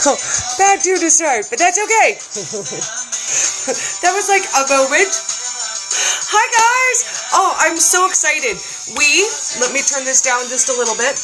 Bad tune to start, but that's okay. That was like a moment. Hi guys! Oh, I'm so excited. Let me turn this down just a little bit.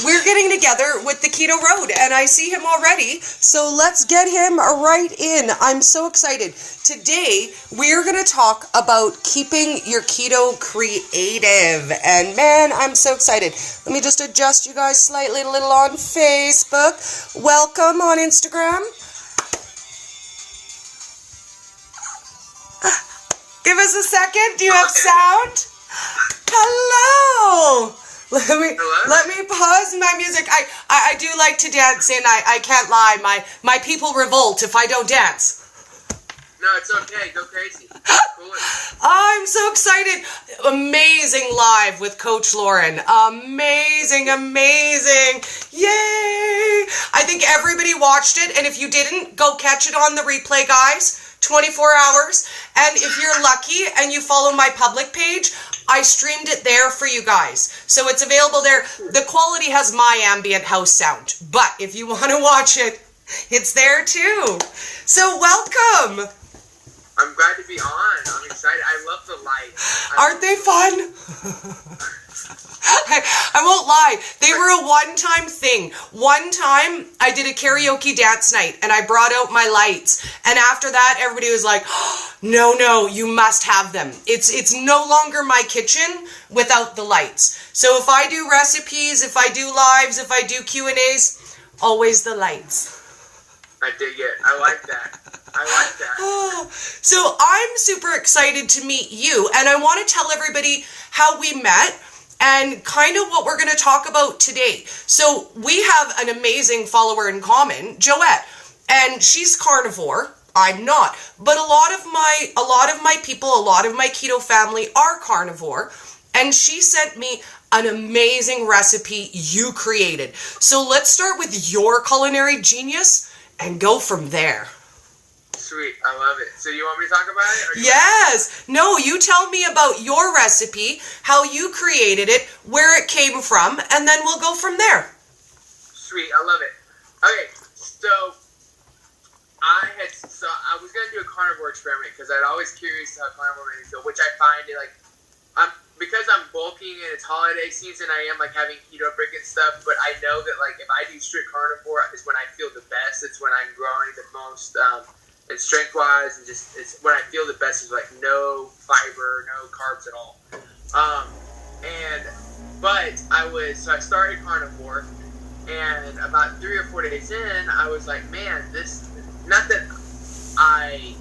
We're getting together with the Keto Road, and I see him already, so let's get him right in. I'm so excited. Today, we're going to talk about keeping your keto creative, and man, I'm so excited. Let me just adjust you guys slightly a little on Facebook. Welcome on Instagram. Give us a second. Do you have sound? Hello. Let me pause my music. I do like to dance, and I can't lie. My people revolt if I don't dance. No, it's okay. Go crazy. I'm so excited. Amazing live with Coach Lauren. Amazing. Yay. I think everybody watched it, and if you didn't, go catch it on the replay, guys. 24 hours. And if you're lucky and you follow my public page, I streamed it there for you guys. So it's available there. The quality has my ambient house sound. But if you want to watch it, it's there too. So welcome. I'm glad to be on. I'm excited. I love the lights. Aren't they fun? I won't lie. They were a one-time thing. One time, I did a karaoke dance night, and I brought out my lights. And after that, everybody was like, oh, no, you must have them. It's no longer my kitchen without the lights. So if I do recipes, if I do lives, if I do Q&As, always the lights. I dig it. I like that. Oh, so I'm super excited to meet you, and I want to tell everybody how we met and kind of what we're going to talk about today. So we have an amazing follower in common, Joette, and she's carnivore. I'm not, but a lot of my people, a lot of my keto family are carnivore, and she sent me an amazing recipe you created. So let's start with your Culinary Genius and go from there. Sweet, I love it. So you want me to talk about it? Yes. No, you tell me about your recipe, how you created it, where it came from, and then we'll go from there. Sweet, I love it. Okay, so I was going to do a carnivore experiment because I'm always curious how carnivore made me feel, which I find it because I'm bulking and it's holiday season, I am like having keto break and stuff, but I know that like if I do strict carnivore is when I feel the best. It's when I'm growing the most, and strength-wise, and just it's when I feel the best is like no fiber, no carbs at all. So I started carnivore, and about 3 or 4 days in, I was like, man, not that I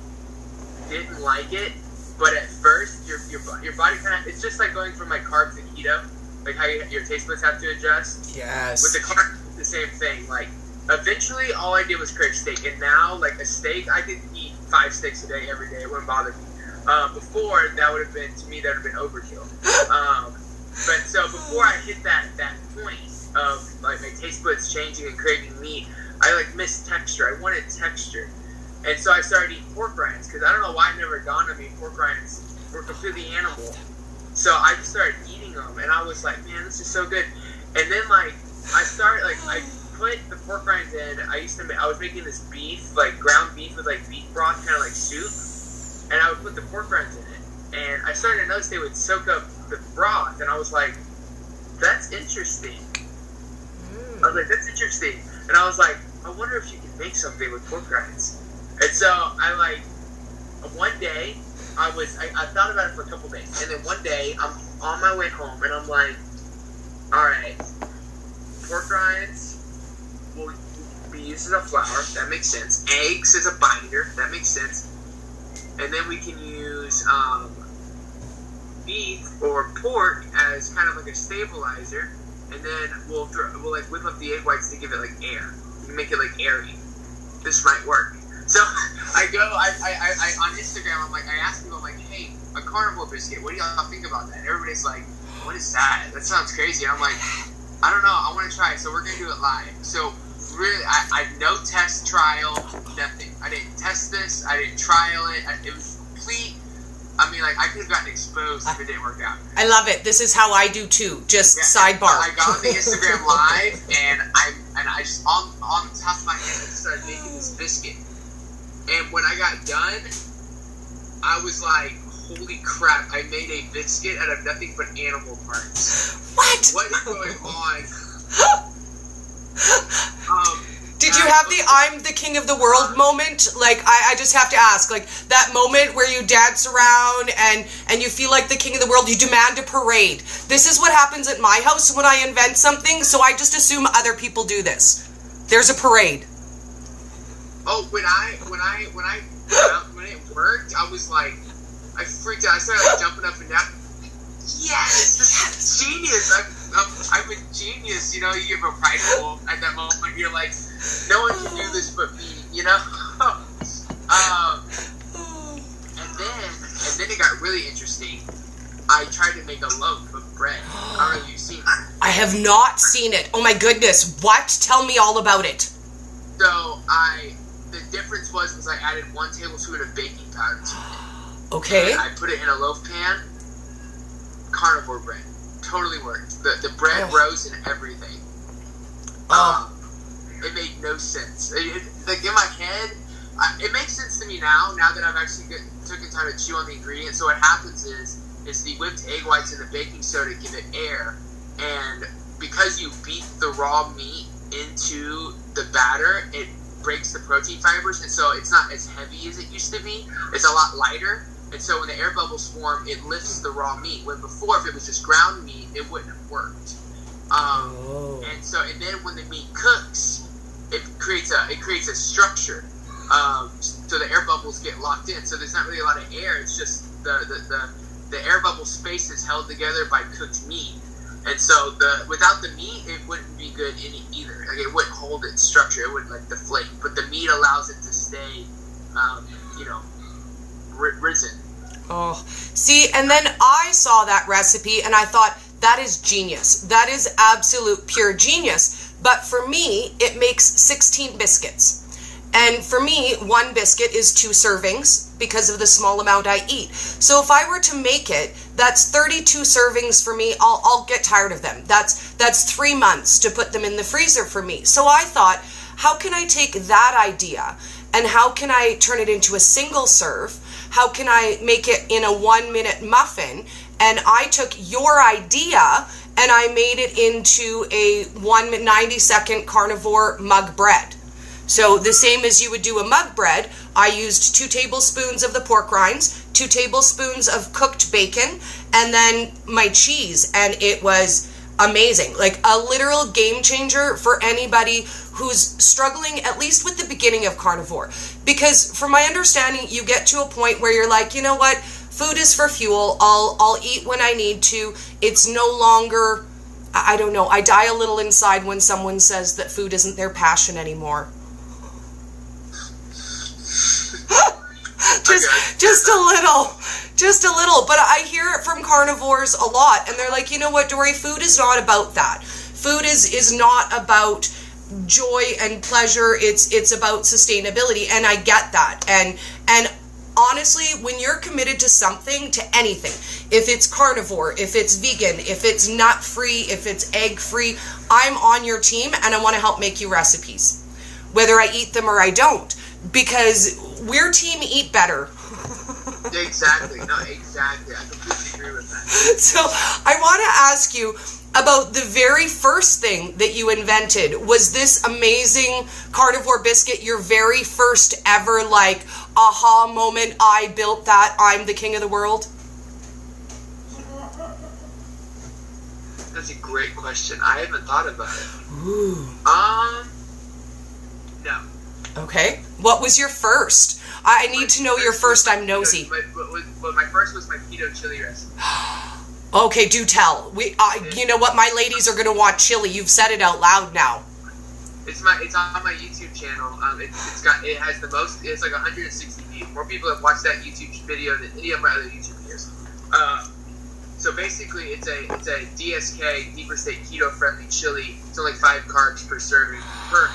didn't like it, but at first your body kind of, it's just like going from like carbs to keto, like how your taste buds have to adjust. Yes. With the carbs, it's the same thing. Like eventually, all I did was crave steak, and now like a steak, I could eat 5 steaks a day every day. It wouldn't bother me. Before that would have been overkill. But so before I hit that point of like my taste buds changing and craving meat, I like missed texture. I wanted texture. And so I started eating pork rinds because I don't know why it never dawned on me pork rinds were completely animal. So I just started eating them, and I was like, man, this is so good. And then like I put the pork rinds in. I was making this beef, like ground beef with like beef broth, kind of like soup, and I would put the pork rinds in it. And I started to notice they would soak up the broth, and I was like, that's interesting. I was like, that's interesting. And I was like, I wonder if you can make something with pork rinds. And so one day, I thought about it for a couple days. And then one day, I'm on my way home, and I'm like, all right, pork rinds will be used as a flour. That makes sense. Eggs as a binder. That makes sense. And then we can use beef or pork as kind of like a stabilizer. And then we'll like whip up the egg whites to give it like air. We can make it like airy. This might work. So I on Instagram, I ask people, I'm like, hey, a carnivore biscuit, what do y'all think about that? And everybody's like, what is that? That sounds crazy. And I'm like, I don't know, I want to try it, so we're going to do it live. So really, I no test, trial, nothing. I didn't test this, I didn't trial it, it was complete. I mean, like, I could have gotten exposed if it didn't work out. I love it. This is how I do too. Sidebar. I got on the Instagram live, and I just on the top of my head, started making this biscuit. And when I got done, I was like, holy crap, I made a biscuit out of nothing but animal parts. What is going on? Did you have the I'm the king of the world moment? Like, I just have to ask, like, that moment where you dance around and you feel like the king of the world, you demand a parade. This is what happens at my house when I invent something, so I just assume other people do this. There's a parade. Oh, when it worked, I was like, I freaked out. I started like jumping up and down. Yes, this is genius. I'm a genius, you know. You get real prideful at that moment. You're like, no one can do this but me, you know. And then it got really interesting. I tried to make a loaf of bread. I don't know if you've seen it. I have not seen it. Oh my goodness! What? Tell me all about it. So the difference was I added 1 tablespoon of baking powder to it. Okay. And I put it in a loaf pan. Carnivore bread. Totally worked. The bread rose and everything. It made no sense. Like in my head, it makes sense to me now that I've actually taken time to chew on the ingredients. So what happens is the whipped egg whites and the baking soda give it air, and because you beat the raw meat into the batter, it breaks the protein fibers, and so it's not as heavy as it used to be. It's a lot lighter. And so when the air bubbles form, it lifts the raw meat. When before, if it was just ground meat, it wouldn't have worked. And then when the meat cooks, it creates a structure. So the air bubbles get locked in. So there's not really a lot of air. It's just the air bubble space is held together by cooked meat. And so without the meat, it wouldn't be good either. Like it wouldn't hold its structure. It wouldn't like deflate. But the meat allows it to stay, risen. Oh, see, and then I saw that recipe and I thought, that is genius. That is absolute pure genius. But for me, it makes 16 biscuits. And for me, 1 biscuit is 2 servings because of the small amount I eat. So if I were to make it, that's 32 servings for me. I'll get tired of them. That's 3 months to put them in the freezer for me. So I thought, how can I take that idea and how can I turn it into a single serve? How can I make it in a 1-minute muffin? And I took your idea and I made it into a 90-second carnivore mug bread. So the same as you would do a mug bread, I used 2 tablespoons of the pork rinds, 2 tablespoons of cooked bacon, and then my cheese. And it was amazing. Like a literal game changer for anybody who's struggling, at least with the beginning of carnivore. Because from my understanding, you get to a point where you're like, you know what? Food is for fuel. I'll eat when I need to. It's no longer, I don't know. I die a little inside when someone says that food isn't their passion anymore. Just a little, but I hear it from carnivores a lot, and they're like, you know what, Dory, food is not about that. Food is not about joy and pleasure. It's about sustainability, and I get that. And honestly, when you're committed to something, to anything, if it's carnivore, if it's vegan, if it's nut free, if it's egg free, I'm on your team, and I want to help make you recipes, whether I eat them or I don't, because we're team eat better. Exactly. No, exactly. I completely agree with that. So I want to ask you about the very first thing that you invented. Was this amazing carnivore biscuit your very first ever, like, aha moment? I built that. I'm the king of the world. That's a great question. I haven't thought about it. Ooh. No. Okay. What was your first? I need to know your first. I'm nosy. My first was my keto chili recipe. Okay, do tell. You know what? My ladies are gonna want chili. You've said it out loud now. It's on my YouTube channel. It has the most. It's like 160 views. More people have watched that YouTube video than any of my other YouTube videos. So basically, it's a DSK, deeper state keto friendly chili. It's only 5 carbs per serving. Per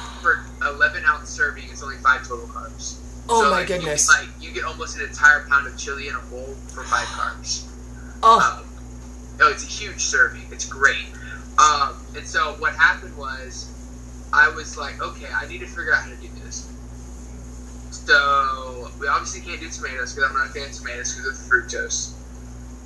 11-ounce serving, it's only 5 total carbs. Oh so, my goodness! You get almost an entire pound of chili in a bowl for 5 carbs. Oh. It's a huge serving. It's great. And so what happened was, I was like, okay, I need to figure out how to do this. So we obviously can't do tomatoes because I'm not a fan of tomatoes because of the fructose.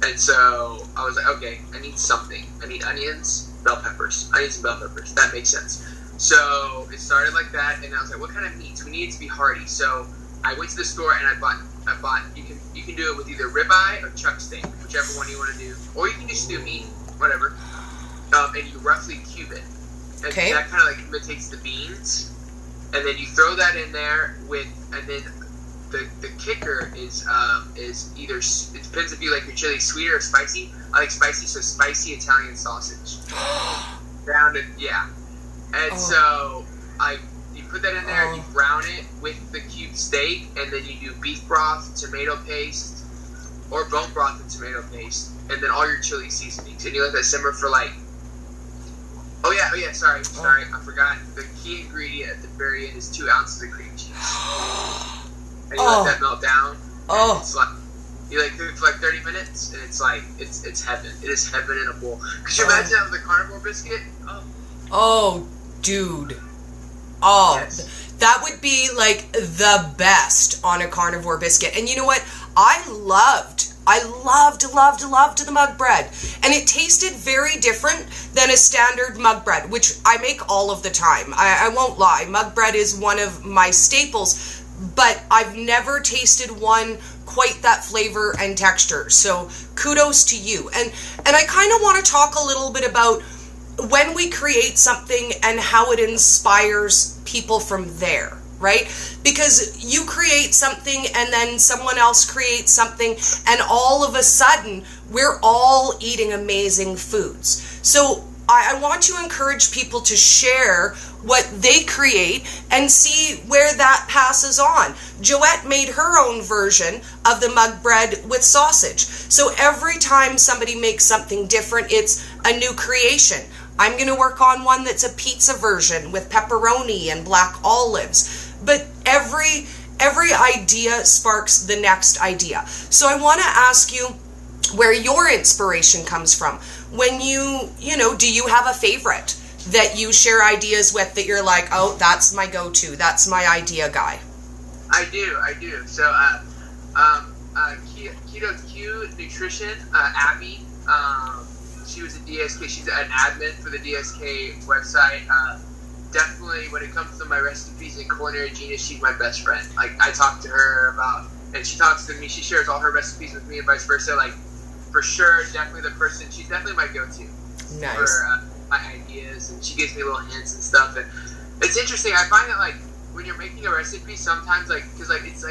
And so I was like, okay, I need something. I need onions, bell peppers. I need some bell peppers. That makes sense. So it started like that, and I was like, what kind of meats? We need it to be hearty. So I went to the store and I bought. You can do it with either ribeye or chuck steak, whichever one you want to do, or you can just do meat, whatever. And you roughly cube it, and Okay. that kind of like imitates the beans. And then you throw that in there and then the kicker is either, it depends if you like your chili sweet or spicy. I like spicy, so spicy Italian sausage. And so you put that in there and you brown it with the cubed steak, and then you do beef broth, tomato paste, or bone broth and tomato paste, and then all your chili seasonings, and you let that simmer for like. Sorry, I forgot. The key ingredient at the very end is 2 ounces of cream cheese. And you let that melt down. And it's like, you like cook it for like 30 minutes, and it's like, it's heaven. It is heaven in a bowl. Could you imagine that with a carnivore biscuit? Oh, dude. Oh, Yes. that would be like the best on a carnivore biscuit. And you know what? I loved the mug bread. And it tasted very different than a standard mug bread, which I make all of the time. I won't lie. Mug bread is one of my staples, but I've never tasted one quite that flavor and texture. So kudos to you. And I kind of want to talk a little bit about when we create something and how it inspires people from there, right? Because you create something and then someone else creates something, and all of a sudden we're all eating amazing foods. So I want to encourage people to share what they create and see where that passes on. Joette made her own version of the mug bread with sausage. So every time somebody makes something different, it's a new creation. I'm going to work on one that's a pizza version with pepperoni and black olives. But every idea sparks the next idea. So I want to ask you where your inspiration comes from. When you do you have a favorite that you share ideas with that you're like, oh, that's my go-to, that's my idea guy? I do. So, Keto Q Nutrition, Abby, she was a DSK, she's an admin for the DSK website. Definitely, when it comes to my recipes and Culinary Genius, she's my best friend. Like, I talk to her about, and she talks to me, she shares all her recipes with me and vice versa. Like, for sure, definitely the person, she's definitely my go-to Nice. for my ideas, and she gives me little hints and stuff. And it's interesting, I find that, like, when you're making a recipe, sometimes, like, because, like, it's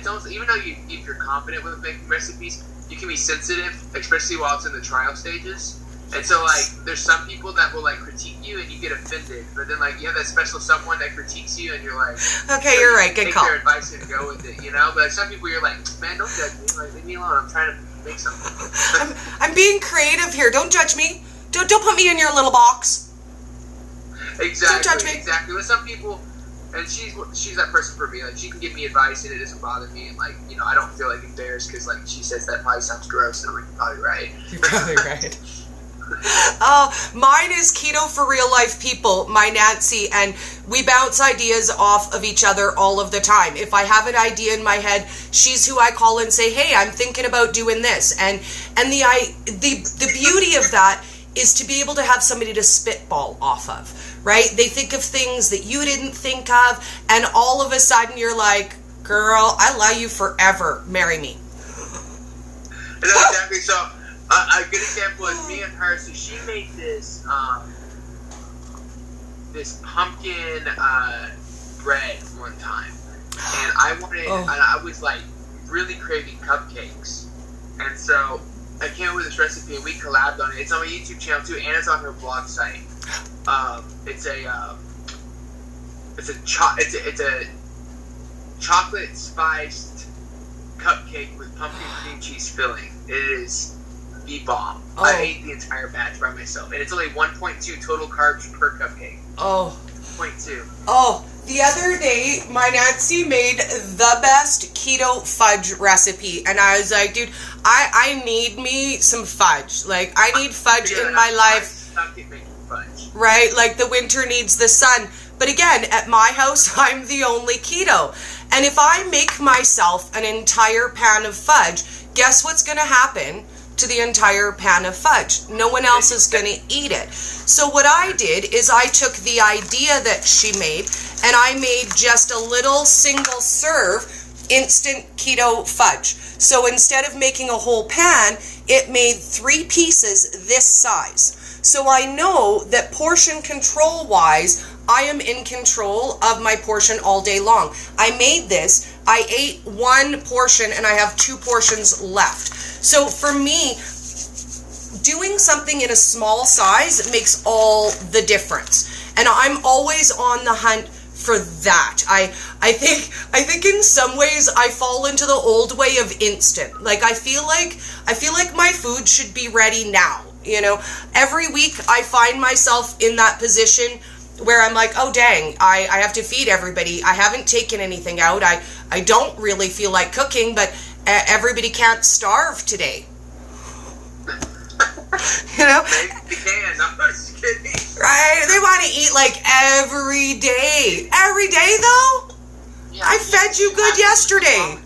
almost, even though if you're confident with making recipes, you can be sensitive, especially while it's in the trial stages. And so, like, there's some people that will, like, critique you and you get offended. But then, like, you have that special someone that critiques you and you're like... Okay, you're right. Good call. Take their advice and go with it, you know? But like, some people, you're like, man, don't judge me. Like, leave me alone. I'm trying to make something. I'm being creative here. Don't judge me. Don't put me in your little box. Exactly. Don't judge me. Exactly. With some people... And she's that person for me. Like, she can give me advice and it doesn't bother me. And, like, you know, I don't feel like embarrassed because, like, she says that probably sounds gross. And I'm like, you're probably right. You're probably right. Mine is Keto for Real Life People, my Nancy, and we bounce ideas off of each other all of the time. If I have an idea in my head, she's who I call and say, hey, I'm thinking about doing this. And the beauty of that is to be able to have somebody to spitball off of, right? They think of things that you didn't think of, and all of a sudden you're like, girl, I love you forever. Marry me. Exactly. So, a good example is me and her. So she made this this pumpkin bread one time, and I wanted, and I was like really craving cupcakes, and so I came up with this recipe and we collabed on it. It's on my YouTube channel too, and it's on her blog site. It's a chocolate spiced cupcake with pumpkin cream cheese filling. It is the bomb. I ate the entire batch by myself, and it's only 1.2 total carbs per cupcake. 0.2. The other day, my Nancy made the best keto fudge recipe, and I was like, dude, I need me some fudge. Like, I need fudge in my life. I suck at making fudge. Right? Like, the winter needs the sun. But again, at my house, I'm the only keto. And if I make myself an entire pan of fudge, guess what's going to happen to the entire pan of fudge? No one else is going to eat it. So what I did is I took the idea that she made and I made just a little single serve instant keto fudge. So instead of making a whole pan, it made 3 pieces this size. So I know that portion control wise, I am in control of my portion all day long. I made this, I ate 1 portion and I have 2 portions left. So for me, doing something in a small size makes all the difference. And I'm always on the hunt for that. I think in some ways I fall into the old way of instant. Like I feel like my food should be ready now. You know, every week I find myself in that position where I'm like, oh dang, I have to feed everybody. I haven't taken anything out. I don't really feel like cooking, but everybody can't starve today. You know? Maybe they can. I'm just kidding. Right? They want to eat like every day. Every day though? Yeah, I fed you good yesterday.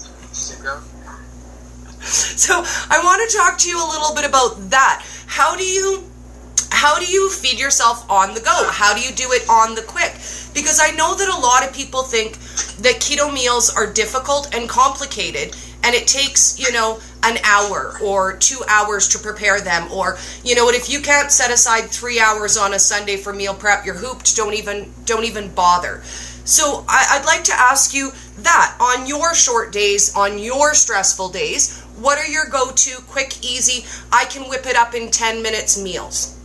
So I want to talk to you a little bit about that. How do you feed yourself on the go? How do you do it on the quick? Because I know that a lot of people think that keto meals are difficult and complicated, and it takes, you know, an hour or 2 hours to prepare them, or, you know what, if you can't set aside 3 hours on a Sunday for meal prep, you're hooped. Don't even bother. So I'd like to ask you that on your short days, on your stressful days, what are your go-to quick, easy, I can whip it up in 10 minutes meals?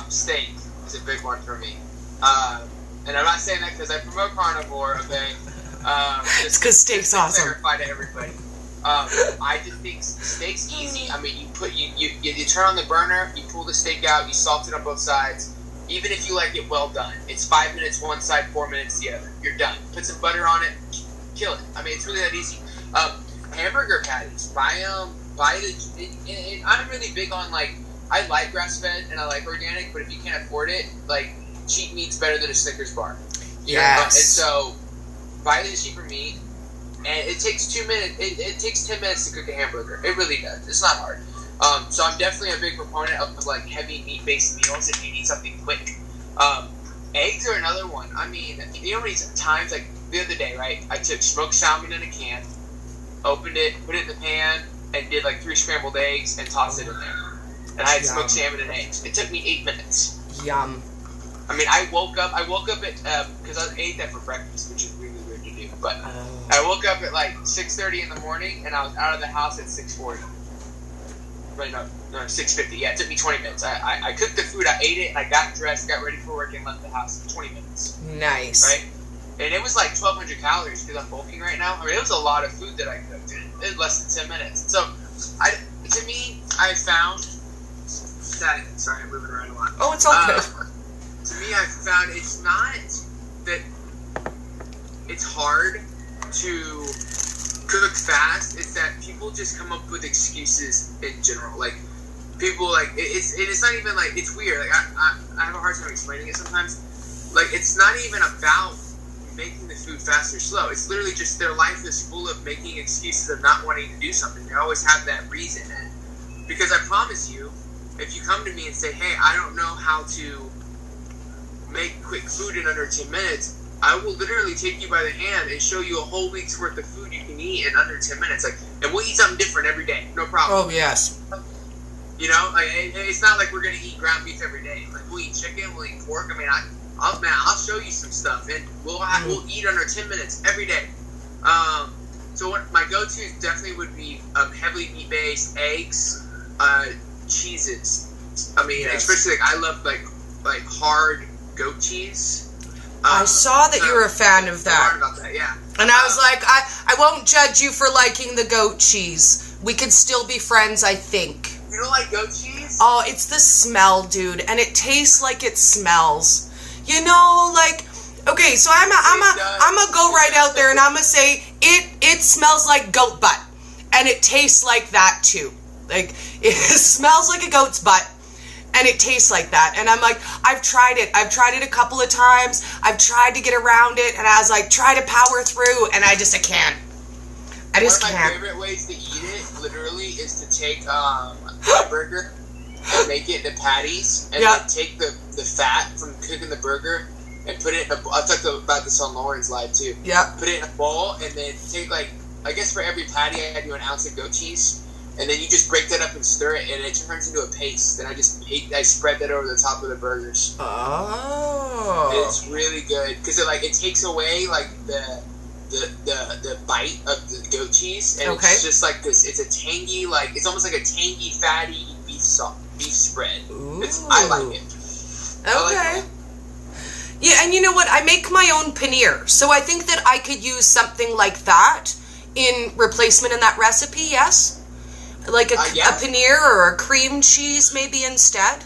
Steak is a big one for me. And I'm not saying that because I promote carnivore, okay? It's because steak's awesome. Clarify to everybody. I just think steak's easy. I mean, you turn on the burner, you pull the steak out, you salt it on both sides. Even if you like it well done, it's 5 minutes one side, 4 minutes the other. You're done. Put some butter on it, kill it. I mean, it's really that easy. Hamburger patties, buy the. I'm really big on I like grass fed and I like organic, but if you can't afford it, cheap meat's better than a Snickers bar. Yes. And so buy the cheaper meat, and it takes 2 minutes. It takes 10 minutes to cook a hamburger. It really does. It's not hard. So I'm definitely a big proponent of heavy meat based meals if you need something quick. Eggs are another one. I mean, you know how many times the other day, right? I took smoked salmon in a can, opened it, put it in the pan, and did 3 scrambled eggs and tossed it in there. And I had smoked salmon and eggs. It took me 8 minutes. Yum. I mean, I woke up at because I ate that for breakfast, which is really weird to do. But I woke up at 6:30 in the morning, and I was out of the house at 6:40. Right, no, 6:50. Yeah, it took me 20 minutes. I cooked the food, I ate it, I got dressed, got ready for work, and left the house in 20 minutes. Nice. Right? And it was 1,200 calories because I'm bulking right now. I mean, it was a lot of food that I cooked in less than 10 minutes. So, to me, I found that. Sorry, I'm moving around a lot. Oh, it's all good. To me, I found it's not that it's hard to cook fast. It's that people just come up with excuses in general. People it's not even it's weird. I have a hard time explaining it sometimes. It's not even about making the food fast or slow. It's literally just their life is full of making excuses of not wanting to do something. They always have that reason. And because I promise you, if you come to me and say, hey, I don't know how to make quick food in under 10 minutes, I will literally take you by the hand and show you a whole week's worth of food you can eat in under 10 minutes. And we'll eat something different every day. No problem. Oh, yes. You know, it's not like we're going to eat ground beef every day. We'll eat chicken, we'll eat pork. I mean, I'll show you some stuff, and we'll eat under 10 minutes every day. So what my go-to definitely would be heavily meat-based, eggs, cheeses. I mean, especially I love hard goat cheese. I saw that you were a fan of that. About that, yeah. And I was like, I won't judge you for liking the goat cheese. We could still be friends, I think. You don't like goat cheese? Oh, it's the smell, dude, and it tastes like it smells. You know, okay, so I'm gonna go right out there and I'm gonna say it smells like goat butt, and it tastes like that too. It smells like a goat's butt. and it tastes like that. And I'm like, I've tried it a couple of times, I've tried to get around it, and I was like, try to power through, and I can't. I just can't. One of my favorite ways to eat it, literally, is to take a burger and make it into patties, and then take the fat from cooking the burger and put it in a bowl. I talked about this on Lauren's live too. Yeah. Put it in a bowl, and then take, like, I guess for every patty I do an ounce of goat cheese, and then you just break that up and stir it, and it turns into a paste. And I spread that over the top of the burgers. Oh. And it's really good because it takes away like the bite of the goat cheese, and it's just like this. It's a tangy, like it's almost like a tangy, fatty beef spread. I like it. Okay. Yeah, and you know what? I make my own paneer, so I think that I could use something like that in replacement in that recipe. Yes, like a paneer or a cream cheese maybe instead.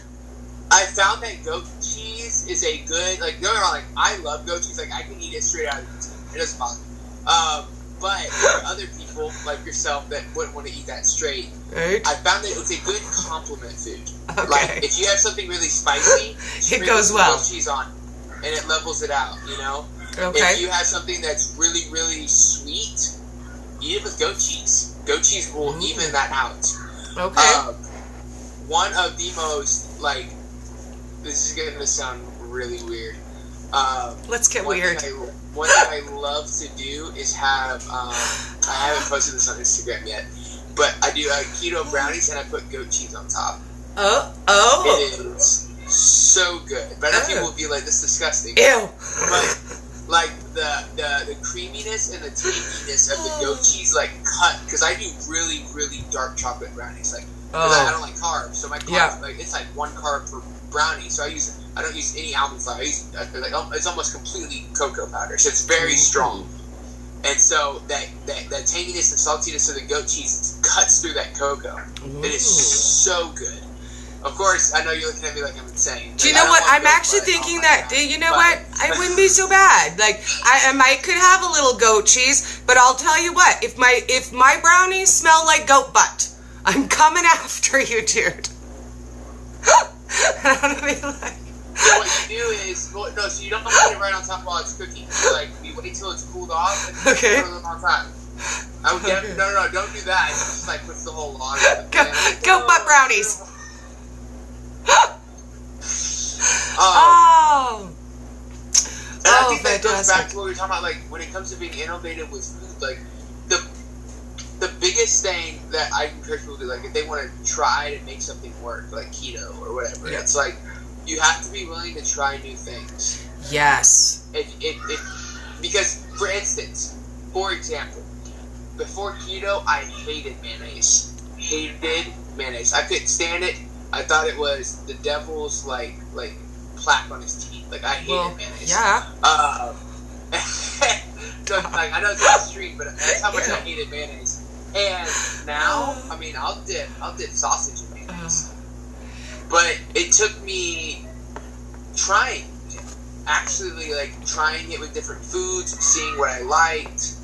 I found that goat cheese is a good, like, don't get me wrong, like, I love goat cheese. Like, I can eat it straight out of the tin. It doesn't bother me. But for other people like yourself that wouldn't want to eat that straight, I found that it's a good complement food. Okay. Like, if you have something really spicy, it goes well. Goat cheese on, and it levels it out. You know. Okay. If you have something that's really, really sweet, eat it with goat cheese. Goat cheese will even that out. Okay. One of the most, like, this is going to sound really weird. Let's get weird. One thing I love to do is have, I haven't posted this on Instagram yet, but I do keto brownies and I put goat cheese on top. Oh. It is so good. But I know people will be like, this is disgusting. Ew. But, like, the creaminess and the tanginess of the goat cheese, like, cut, because I do really, really dark chocolate brownies, like, because I don't like carbs, so my carbs, like, it's like 1 carb per brownie, so I don't use any almond flour. I use, like, it's almost completely cocoa powder, so it's very strong. And so that tanginess and saltiness of the goat cheese cuts through that cocoa. It is so good. Of course, I know you're looking at me like I'm insane. Do you know what? I'm actually thinking that, you know what? It wouldn't be so bad. Like, I could have a little goat cheese, but I'll tell you what, if my brownies smell like goat butt, I'm coming after you, dude. I don't know, like... So what you do is, so you don't put it right on top while it's cooking. Like, you wait till it's cooled off and put it on top. No, don't do that. It just, like, puts the whole log in the pan. Goat butt brownies. And I think that goes back to what we were talking about, like, when it comes to being innovative with food, like, the biggest thing that I encourage people to do, like, if they want to try to make something work, like keto or whatever, it's like, you have to be willing to try new things. Yes. Because, for instance, for example, before keto, I hated mayonnaise. I couldn't stand it. I thought it was the devil's, like plaque on his teeth. Like, I hated mayonnaise. Yeah. So, like, I know it's extreme, but that's how much I hated mayonnaise. And now, I mean, I'll dip sausage in mayonnaise. But it took me trying it with different foods, seeing what I liked.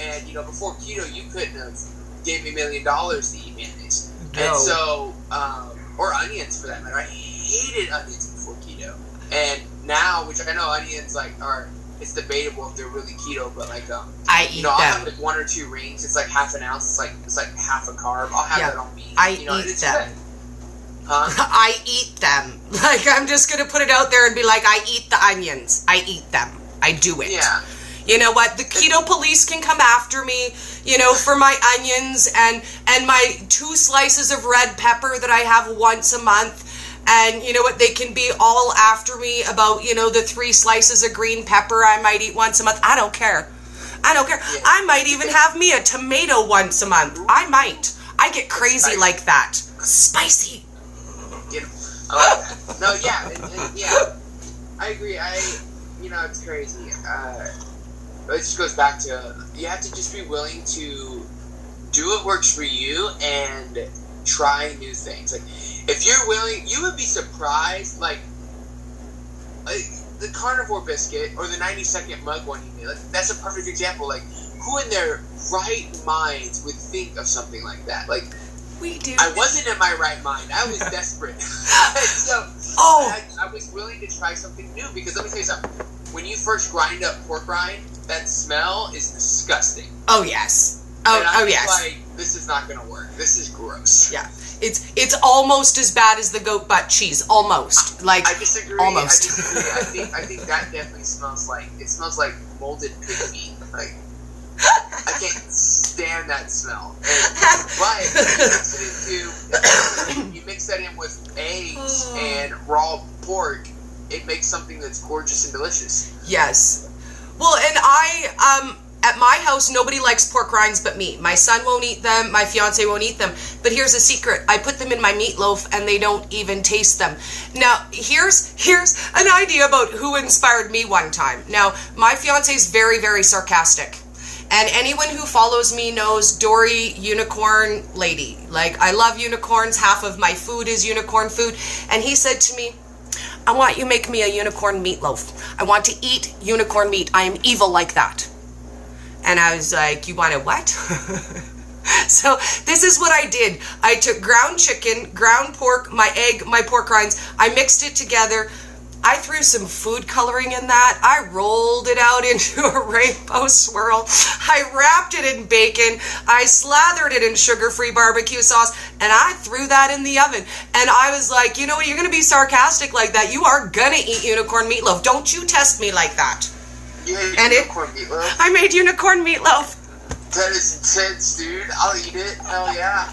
And, you know, before keto, you couldn't have gave me $1 million to eat mayonnaise. No. And so, or onions for that matter. I hated onions before keto. And now, which I know onions, like, it's debatable if they're really keto, but, like, I eat I'll them. have, like, 1 or 2 rings. It's like half an ounce. It's like half a carb. I'll have that on me. I eat them. Huh? I eat them. Like, I'm just going to put it out there and be like, I eat the onions. I eat them. I do it. Yeah. You know what? The keto police can come after me, you know, for my onions and my 2 slices of red pepper that I have once a month. And you know what? They can be all after me about, you know, the 3 slices of green pepper I might eat once a month. I don't care. Yeah. I might even have me a tomato once a month. I might. I get crazy like that. Spicy. You know, I like that. No, yeah, and yeah, I agree. You know, it's crazy. It just goes back to, you have to just be willing to do what works for you and try new things. Like, if you're willing, you would be surprised, like the carnivore biscuit or the 90-second mug one you made. Like, that's a perfect example. Like, who in their right minds would think of something like that? Like, I wasn't in my right mind. I was desperate. So I was willing to try something new, because let me tell you something. When you first grind up pork rind, that smell is disgusting. Oh, yes. Yes. Like, this is not going to work. This is gross. Yeah. It's almost as bad as the goat butt cheese. Almost. Like, I disagree. Almost. I think that definitely smells like molded pig meat. Like, I can't stand that smell. But you mix that in with eggs and raw pork, it makes something that's gorgeous and delicious. Yes. Well, and at my house, nobody likes pork rinds but me. My son won't eat them. My fiance won't eat them. But here's a secret. I put them in my meatloaf and they don't even taste them. Now, here's an idea about who inspired me one time. Now, my fiance is very, very sarcastic. And anyone who follows me knows Dory Unicorn Lady. Like, I love unicorns. Half of my food is unicorn food. And he said to me, I want you to make me a unicorn meatloaf. I want to eat unicorn meat. I am evil like that. And I was like, you want a what? So this is what I did. I took ground chicken, ground pork, my egg, my pork rinds. I mixed it together. I threw some food coloring in that. I rolled it out into a rainbow swirl. I wrapped it in bacon. I slathered it in sugar-free barbecue sauce, and I threw that in the oven. And I was like, you know what, you're going to be sarcastic like that. You are going to eat unicorn meatloaf. Don't you test me like that. You made unicorn meatloaf? I made unicorn meatloaf. That is intense, dude. I'll eat it. Hell yeah.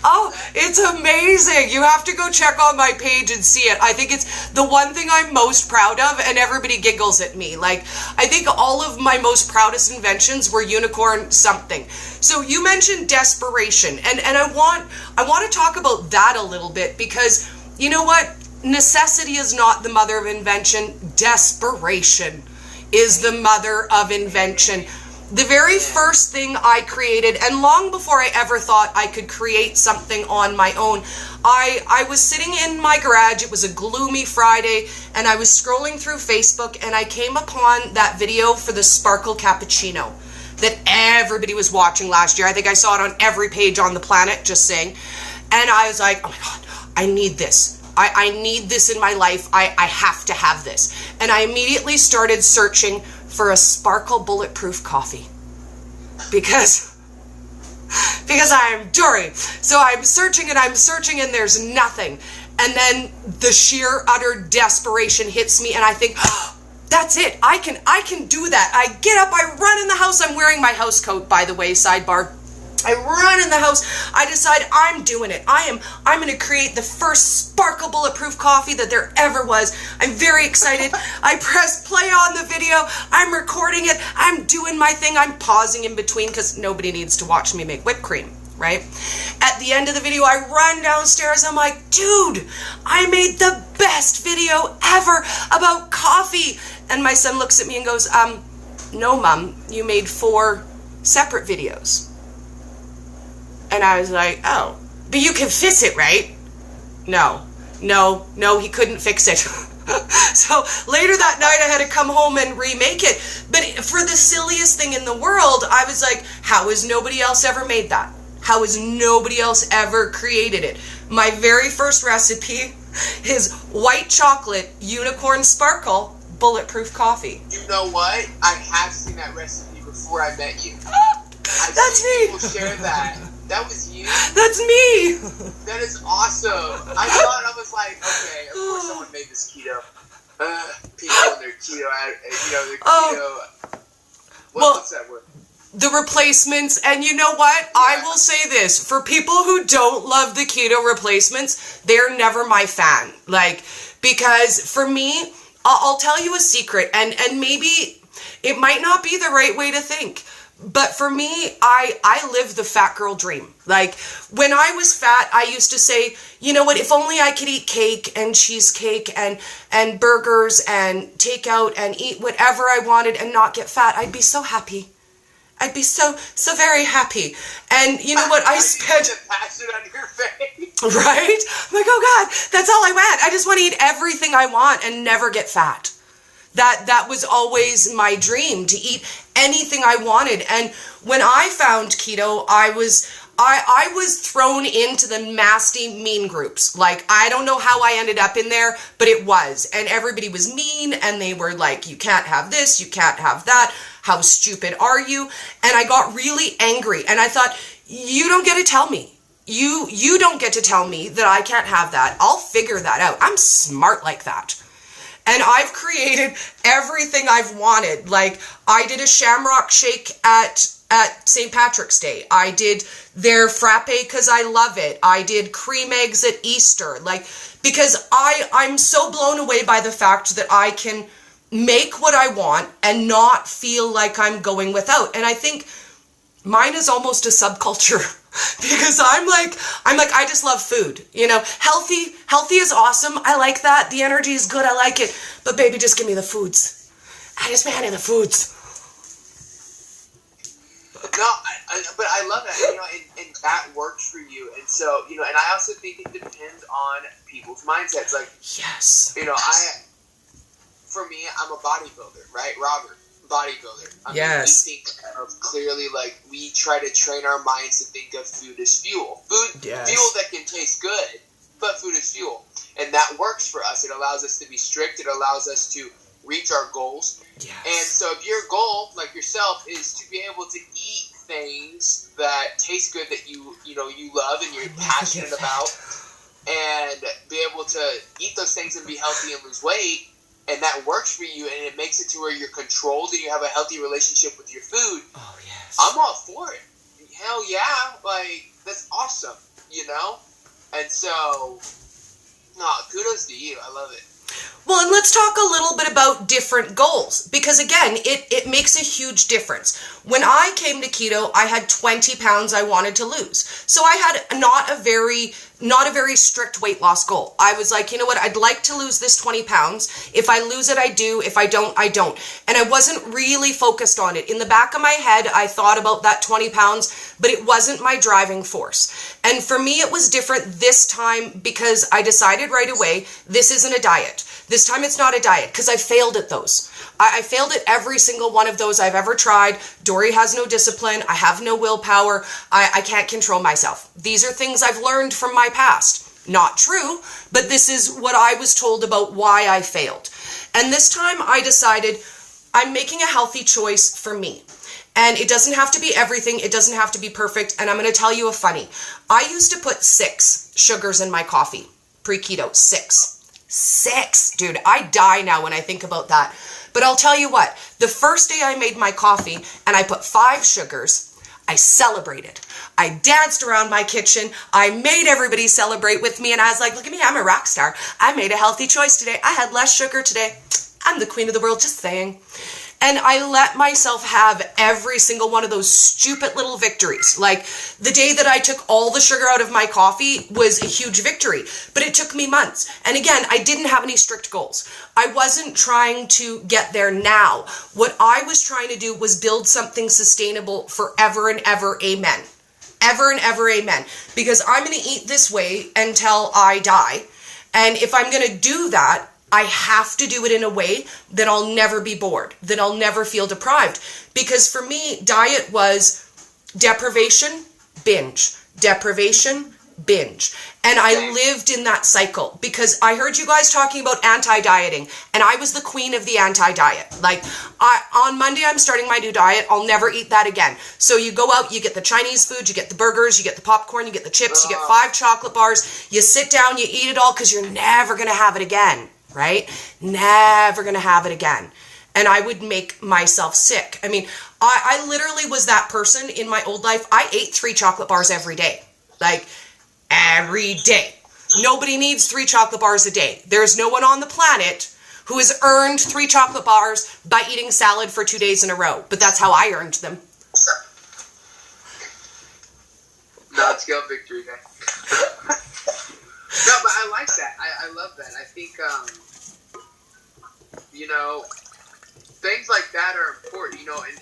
Oh, it's amazing. You have to go check on my page and see it. I think it's the one thing I'm most proud of, and everybody giggles at me. Like, I think all of my most proudest inventions were unicorn something. So you mentioned desperation, and I want to talk about that a little bit, because you know what? Necessity is not the mother of invention. Desperation is the mother of invention. The very first thing I created, and long before I ever thought I could create something on my own, I was sitting in my garage. It was a gloomy Friday, and I was scrolling through Facebook, and I came upon that video for the sparkle cappuccino that everybody was watching last year. I think I saw it on every page on the planet, just saying. And I was like, oh my God, I need this. I need this in my life. I have to have this. And I immediately started searching for a sparkle bulletproof coffee because I'm Dory. So I'm searching and there's nothing. And then the sheer utter desperation hits me, and I think, oh, that's it. I can do that. I get up, I run in the house. I'm wearing my house coat, by the way, sidebar. I run in the house. I decide I'm doing it. I'm going to create the first sparkle bulletproof coffee that there ever was. I'm very excited. I press play on the video. I'm recording it. I'm doing my thing. I'm pausing in between because nobody needs to watch me make whipped cream, right? At the end of the video, I run downstairs. I'm like, dude, I made the best video ever about coffee. And my son looks at me and goes, no, Mom, you made 4 separate videos. And I was like, oh, but you can fix it, right? No, he couldn't fix it. So later that night I had to come home and remake it. But for the silliest thing in the world, I was like, how has nobody else ever made that? How has nobody else ever created it? My very first recipe is white chocolate unicorn sparkle bulletproof coffee. You know what? I have seen that recipe before I met you. That's me. People share that. That was you? That's me! That is awesome. I was like, okay, of course someone made this keto. People and their keto, their keto. What's that word? The replacements, and you know what? Yeah. I will say this, for people who don't love the keto replacements, they're never my fan. Like, because for me, I'll tell you a secret, and maybe it might not be the right way to think. But for me, I live the fat girl dream. Like, when I was fat, I used to say, you know what, if only I could eat cake and cheesecake and burgers and takeout and eat whatever I wanted and not get fat, I'd be so happy. I'd be so very happy. And you know what, I spent... passion on your face. Right? I'm like, oh God, that's all I want. I just want to eat everything I want and never get fat. That was always my dream, to eat anything I wanted. And when I found keto, I was I was thrown into the nasty mean groups. Like, I don't know how I ended up in there, but it was. And everybody was mean, and they were like, you can't have this, you can't have that. How stupid are you? And I got really angry, and I thought, you don't get to tell me. You don't get to tell me that I can't have that. I'll figure that out. I'm smart like that. And I've created everything I've wanted. Like, I did a shamrock shake at St. Patrick's Day. I did their frappe because I love it. I did cream eggs at Easter. Like, because I'm so blown away by the fact that I can make what I want and not feel like I'm going without. And I think mine is almost a subculture because I'm like, I just love food, you know. Healthy is awesome. I like that. The energy is good. I like it. But baby, just give me the foods. I just man in the foods. No, but I love that, you know, and that works for you. And so, you know, and I also think it depends on people's mindsets. Like, yes, you know, for me, I'm a bodybuilder, right? Robert, bodybuilder. I mean, we think of clearly, like, we try to train our minds to think of food as fuel. Fuel that can taste good, but food is fuel. And that works for us. It allows us to be strict. It allows us to reach our goals. Yes. And so if your goal, like yourself, is to be able to eat things that taste good, that you love and you're passionate about, and be able to eat those things and be healthy and lose weight, and that works for you, and it makes it to where you're controlled and you have a healthy relationship with your food, oh yes, I'm all for it. Hell yeah, like, that's awesome, you know? And so, kudos to you. I love it. Well, and let's talk a little bit about different goals, because again, it makes a huge difference. When I came to keto, I had 20 pounds I wanted to lose. So I had not a very strict weight loss goal. I was like, you know what, I'd like to lose this 20 pounds. If I lose it, I do. If I don't, I don't. And I wasn't really focused on it. In the back of my head, I thought about that 20 pounds, but it wasn't my driving force. And for me, it was different this time because I decided right away, this isn't a diet. This time it's not a diet because I failed at those. I failed at every single one of those I've ever tried. Dory has no discipline. I have no willpower. I can't control myself. These are things I've learned from my past. Not true, but this is what I was told about why I failed. And this time I decided I'm making a healthy choice for me. And it doesn't have to be everything. It doesn't have to be perfect. And I'm going to tell you a funny. I used to put 6 sugars in my coffee. Pre-keto. 6, dude. I die now when I think about that. But I'll tell you what, the first day I made my coffee and I put 5 sugars, I celebrated. I danced around my kitchen. I made everybody celebrate with me. And I was like, look at me, I'm a rock star. I made a healthy choice today. I had less sugar today. I'm the queen of the world, just saying. And I let myself have every single one of those stupid little victories. Like, the day that I took all the sugar out of my coffee was a huge victory, but it took me months. And again, I didn't have any strict goals. I wasn't trying to get there now. What I was trying to do was build something sustainable forever and ever, amen. Ever and ever, amen. Because I'm going to eat this way until I die. And if I'm going to do that, I have to do it in a way that I'll never be bored, that I'll never feel deprived. Because for me, diet was deprivation, binge, deprivation, binge. And I lived in that cycle because I heard you guys talking about anti-dieting, and I was the queen of the anti-diet. Like, on Monday, I'm starting my new diet. I'll never eat that again. So you go out, you get the Chinese food, you get the burgers, you get the popcorn, you get the chips, you get 5 chocolate bars, you sit down, you eat it all because you're never going to have it again. Right? Never gonna have it again. And I would make myself sick. I mean, I literally was that person in my old life. I ate 3 chocolate bars every day. Like, every day. Nobody needs 3 chocolate bars a day. There's no one on the planet who has earned 3 chocolate bars by eating salad for 2 days in a row. But that's how I earned them. God's got victory, man. No, but I like that. I love that. I think, you know, things like that are important, you know, and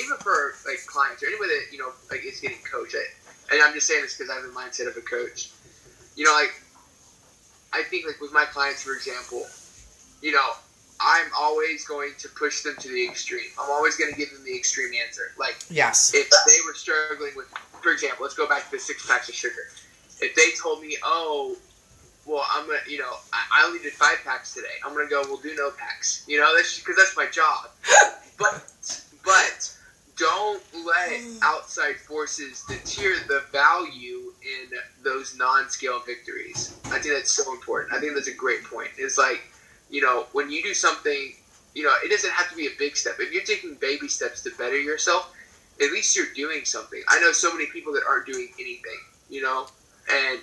even for, like, clients or anybody that, you know, like, is getting coached. And I'm just saying this because I have the mindset of a coach. You know, like, I think, like, with my clients, for example, you know, I'm always going to push them to the extreme. I'm always going to give them the extreme answer. Like, yes, if they were struggling with, for example, let's go back to the 6 packs of sugar. If they told me, oh, well, I'm going to, I only did 5 packs today. I'm going to go, well, do no packs. That's because that's my job. But don't let outside forces deter the value in those non-scale victories. I think that's so important. I think that's a great point. It's like, when you do something, it doesn't have to be a big step. If you're taking baby steps to better yourself, at least you're doing something. I know so many people that aren't doing anything, and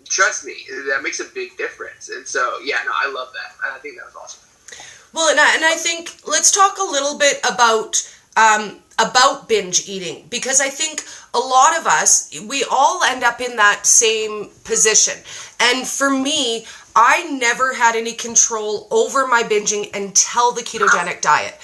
trust me, that makes a big difference. And so, yeah, no, I love that. I think that was awesome. Well, and I think let's talk a little bit about binge eating, because I think a lot of us, we all end up in that same position. And for me, I never had any control over my binging until the ketogenic diet.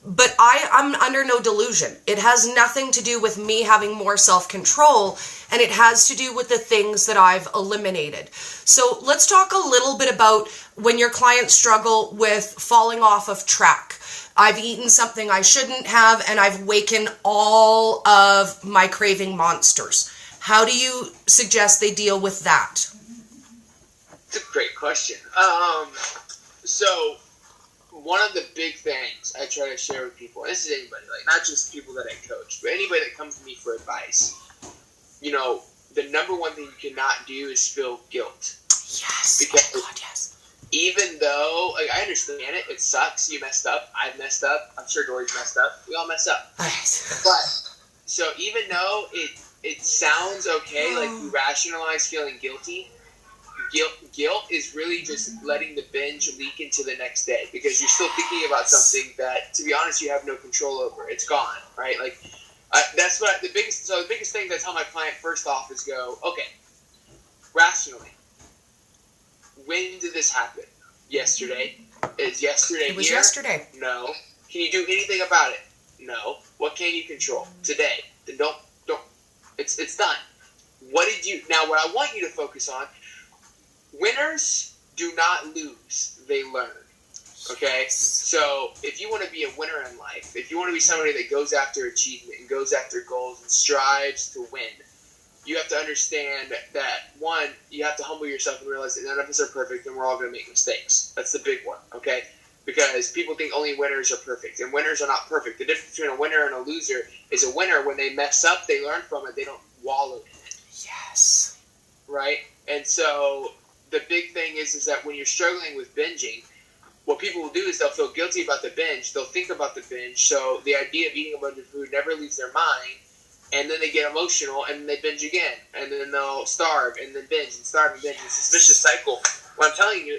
But I'm under no delusion. It has nothing to do with me having more self-control, and it has to do with the things that I've eliminated. So let's talk a little bit about when your clients struggle with falling off of track. I've eaten something I shouldn't have, and I've wakened all of my craving monsters. How do you suggest they deal with that? It's a great question. So one of the big things I try to share with people, and this is anybody, like not just people that I coach, but anybody that comes to me for advice, the number one thing you cannot do is feel guilt. Yes. Because oh God, yes. Even though, I understand it sucks, you messed up, I've messed up, I'm sure Dory's messed up, we all mess up. Yes. But, so even though it sounds okay, like you rationalize feeling guilty, guilt is really just letting the binge leak into the next day, because you're still thinking about something that, to be honest, you have no control over. It's gone, right? Like, that's what the biggest thing I tell my client first off is go, okay, rationally, when did this happen? Yesterday? Is yesterday It was here? yesterday. No. Can you do anything about it? No. What can you control? Today. Then don't. It's done. What I want you to focus on, winners do not lose, they learn. Okay? So, if you want to be a winner in life, if you want to be somebody that goes after achievement and goes after goals and strives to win, you have to understand that, one, you have to humble yourself and realize that none of us are perfect and we're all going to make mistakes. That's the big one, okay? Because people think only winners are perfect, and winners are not perfect. The difference between a winner and a loser is a winner, when they mess up, they learn from it, they don't wallow in it. Yes. Right? And so the big thing is that when you're struggling with binging, what people will do is they'll feel guilty about the binge, they'll think about the binge, so the idea of eating a bunch of food never leaves their mind, and then they get emotional, and then they binge again, and then they'll starve, and then binge, and starve, and binge. It's a vicious cycle. What I'm telling you,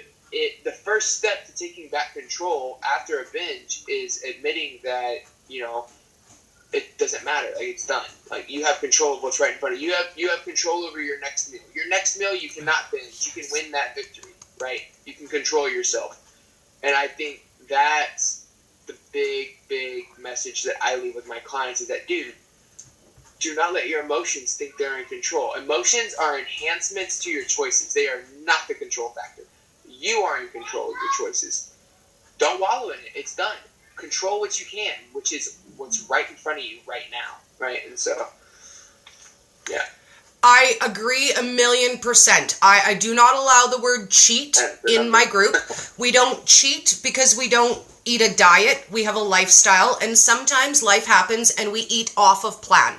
the first step to taking back control after a binge is admitting that, it doesn't matter. Like, it's done. Like, you have control of what's right in front of you. You have control over your next meal. Your next meal, you cannot binge. You can win that victory, right? You can control yourself. And I think that's the big, big message that I leave with my clients is that, dude, do not let your emotions think they're in control. Emotions are enhancements to your choices. They are not the control factor. You are in control of your choices. Don't wallow in it. It's done. Control what you can, which is what's right in front of you right now, right? And so, yeah. I agree 1,000,000%. I do not allow the word cheat in my group. We don't cheat because we don't eat a diet. We have a lifestyle, and sometimes life happens and we eat off of plan.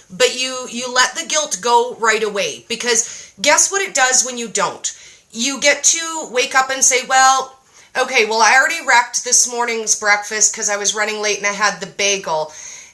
But you let the guilt go right away, because guess what it does when you don't? You get to wake up and say, well, okay, well, I already wrecked this morning's breakfast because I was running late and I had the bagel.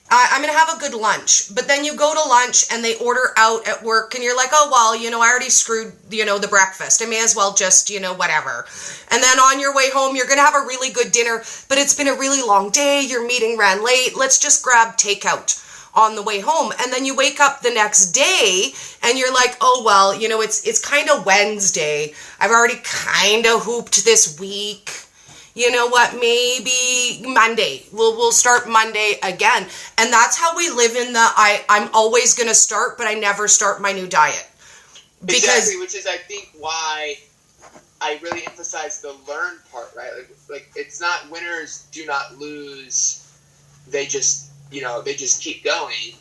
I'm going to have a good lunch. But then you go to lunch and they order out at work and you're like, oh, well, I already screwed, the breakfast. I may as well just, whatever. And then on your way home, you're going to have a really good dinner, but it's been a really long day. Your meeting ran late. Let's just grab takeout on the way home. And then you wake up the next day and you're like, oh, well, it's kind of Wednesday. I've already kind of hooped this week. You know what, maybe Monday. We'll start Monday again. And that's how we live in the, I'm always going to start, but I never start my new diet. Exactly, which is, I think, why I really emphasize the learn part, right? Like it's not winners do not lose. They just, they just keep going.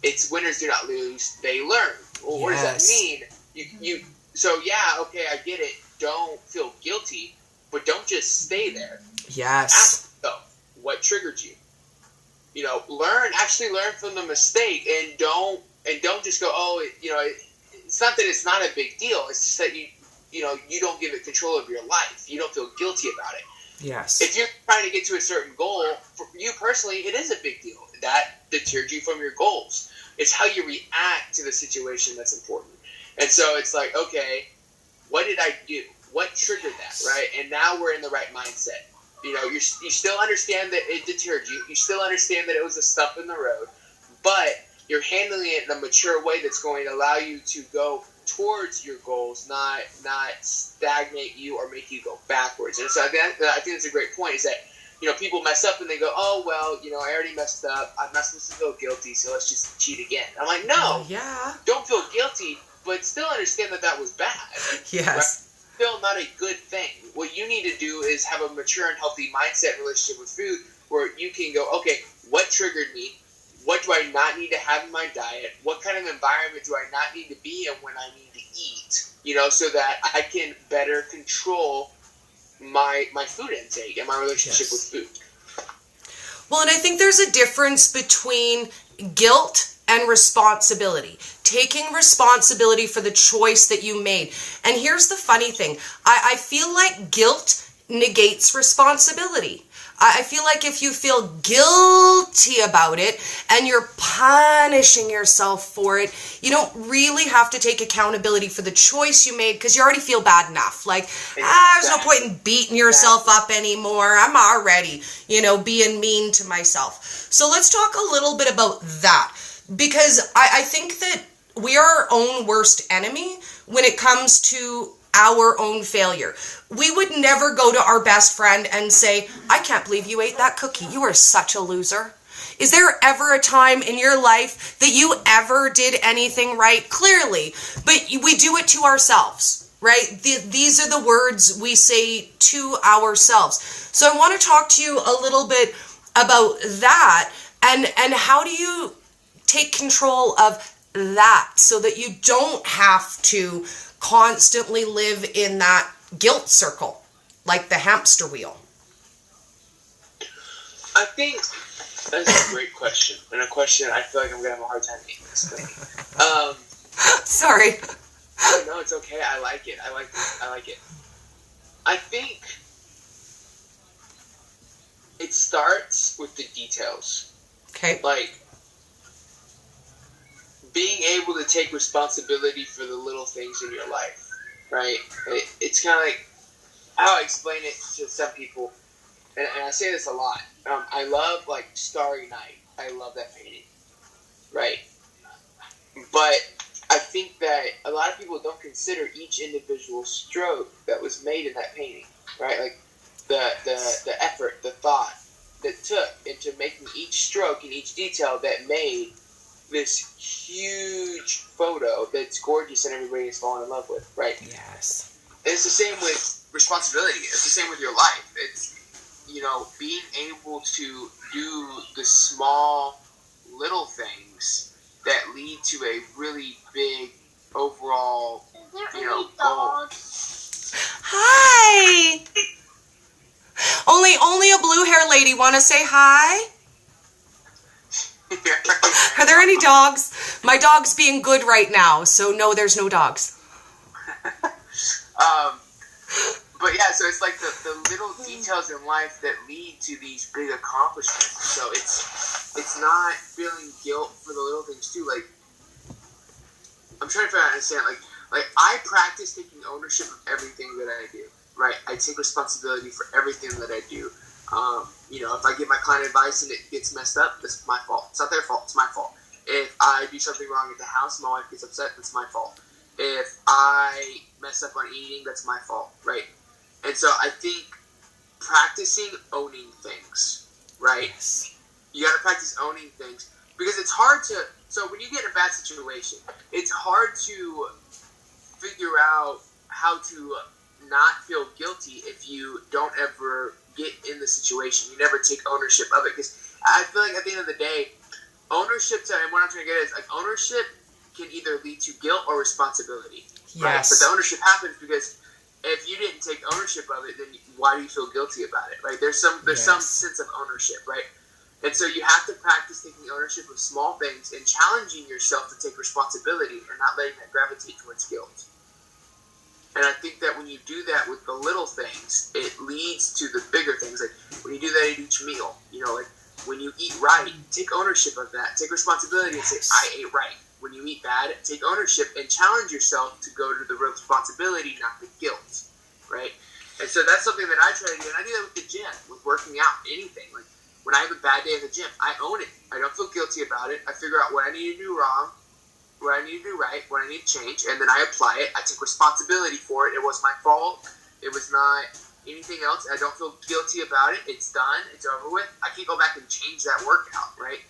It's winners do not lose. They learn. Well, what does that mean? So yeah, okay, I get it. Don't feel guilty, but don't just stay there. Yes. Ask yourself, what triggered you? Actually learn from the mistake, and don't just go, oh, it's not that it's not a big deal. It's just that you don't give it control of your life. You don't feel guilty about it. Yes. If you're trying to get to a certain goal, for you personally, it is a big deal. That deterred you from your goals. It's how you react to the situation that's important. And so it's like, okay, what did I do? What triggered that, right? And now we're in the right mindset. You still understand that it deterred you. You still understand that it was a stump in the road, but you're handling it in a mature way that's going to allow you to go towards your goals, not stagnate you or make you go backwards. And so I think that's a great point, is that, people mess up and they go, oh, well, I already messed up. I'm not supposed to feel guilty, so let's just cheat again. I'm like, no, don't feel guilty, but still understand that was bad. Yes. Right? Still not a good thing. What you need to do is have a mature and healthy mindset relationship with food, where you can go, okay, what triggered me? What do I not need to have in my diet? What kind of environment do I not need to be in when I need to eat? So that I can better control my food intake and my relationship with food. Well, and I think there's a difference between guilt and responsibility. Taking responsibility for the choice that you made. And here's the funny thing. I feel like guilt negates responsibility. I feel like if you feel guilty about it and you're punishing yourself for it, you don't really have to take accountability for the choice you made, because you already feel bad enough. Like, there's no point in beating yourself up anymore. I'm already, being mean to myself. So let's talk a little bit about that, because I think that we are our own worst enemy when it comes to our own failure. We would never go to our best friend and say, I can't believe you ate that cookie. You are such a loser. Is there ever a time in your life that you ever did anything right? Clearly, but we do it to ourselves, right? These are the words we say to ourselves. So I want to talk to you a little bit about that, and how do you take control of that so that you don't have to constantly live in that guilt circle, like the hamster wheel? I think that's a great question, and a question I feel like I'm going to have a hard time answering. Sorry. No, it's okay. I like it. I like it. I think it starts with the details. Okay. Like, being able to take responsibility for the little things in your life, right? It's kind of like how I explain it to some people, and I say this a lot. I love, like, Starry Night. I love that painting, right? But I think that a lot of people don't consider each individual stroke that was made in that painting, right? Like, the effort, the thought that took into making each stroke and each detail that made this huge photo that's gorgeous and everybody is falling in love with, right? Yes. It's the same with responsibility. It's the same with your life. It's, being able to do the small little things that lead to a really big overall, goal. Hi! Only a blue hair lady want to say hi? Are there any dogs? My dog's being good right now, so no, there's no dogs. But yeah, so it's like the little details in life that lead to these big accomplishments. So it's not feeling guilt for the little things too. Like, I'm trying to figure out and understand. Like I practice taking ownership of everything that I do. Right, I take responsibility for everything that I do. If I give my client advice and it gets messed up, that's my fault. It's not their fault, it's my fault. If I do something wrong at the house, my wife gets upset, that's my fault. If I mess up on eating, that's my fault, right? And so I think practicing owning things, right? Yes. You gotta practice owning things, because it's hard to, so when you get in a bad situation, it's hard to figure out how to not feel guilty if you don't ever get in the situation. You never take ownership of it. Because I feel like at the end of the day, ownership, and what I'm trying to get at is, like, ownership can either lead to guilt or responsibility. Yes. Right? But the ownership happens because if you didn't take ownership of it, then why do you feel guilty about it, right? There's some sense of ownership, right? And so you have to practice taking ownership of small things and challenging yourself to take responsibility and not letting that gravitate towards guilt. And I think that when you do that with the little things, it leads to the bigger things. Like when you do that at each meal, like when you eat right, take ownership of that. Take responsibility and say, I ate right. When you eat bad, take ownership and challenge yourself to go to the responsibility, not the guilt, right? And so that's something that I try to do. And I do that with the gym, with working out, anything. Like when I have a bad day at the gym, I own it. I don't feel guilty about it. I figure out what I need to do wrong, what I need to do right, what I need to change, and then I apply it. I take responsibility for it. It was my fault. It was not anything else. I don't feel guilty about it. It's done. It's over with. I can't go back and change that workout, right?